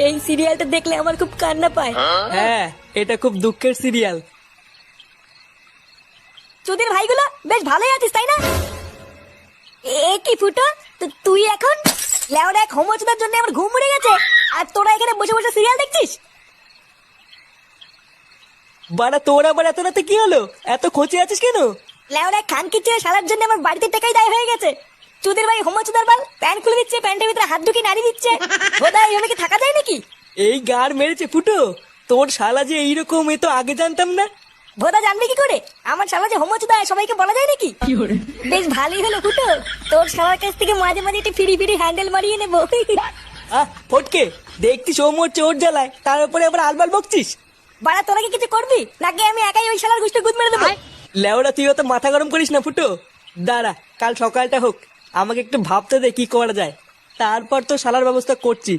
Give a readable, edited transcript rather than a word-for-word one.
এই সিরিয়ালটা দেখলে আমার খুব কান্না পায়। হ্যাঁ, এটা খুব দুঃখের সিরিয়াল। চোদের ভাইগুলো বেশ ভালোই আছিস তাই না? এ কি ফুটো, তুই এখন লেওরা এক হোমোচোদার জন্য আমার ঘুম উড়ে গেছে, আর তোরা এখানে বসে বসে সিরিয়াল দেখছিস? বাড়া তোর আবার এত রাতে কি হলো? এত খোঁচে আছিস কেন? লেওরা খানকি ছেলে শালার জন্য আমার বাড়িতে টাকাই দায় হয়ে গেছে। চোদের ভাই হোমোচোদার বাল প্যান্ট খুলে দিচ্ছে, প্যান্টের ভিতরে হাত ঢুকিয়ে নাড়ি দিচ্ছে। বোধহয় এইভাবে কি থাকা যায় নাকি? এই গার মেরেছে ফুটো, তোর শালা যে এইরকম, এ তো আগে জানতাম না। ভোদা জানবে কি করে আমার শালা যে হোমোচোদা সবাইকে বলা যায় নাকি? বেশ ভালোই হলো ফুটো, তোর শালার কাছ থেকে মাঝে মাঝে একটু ফিরি ফিরি হ্যান্ডেল মারিয়ে নেবো। ফটকে, দেখছিস ও মরছে ওর জ্বালায়, তার উপরে আবার আলবাল বকছিস। বাড়া তোরা কি কিছু করবি নাকি আমি একাই ওই শালার গুষ্টি গুদ মেরে দেবো? লেওরা তুই অত মাথা গরম করিস না ফুটো। দাঁড়া, কাল সকালটা হোক, আমাকে একটু ভাবতে দে কি করা যায়, তারপর তো শালার ব্যবস্থা করছি।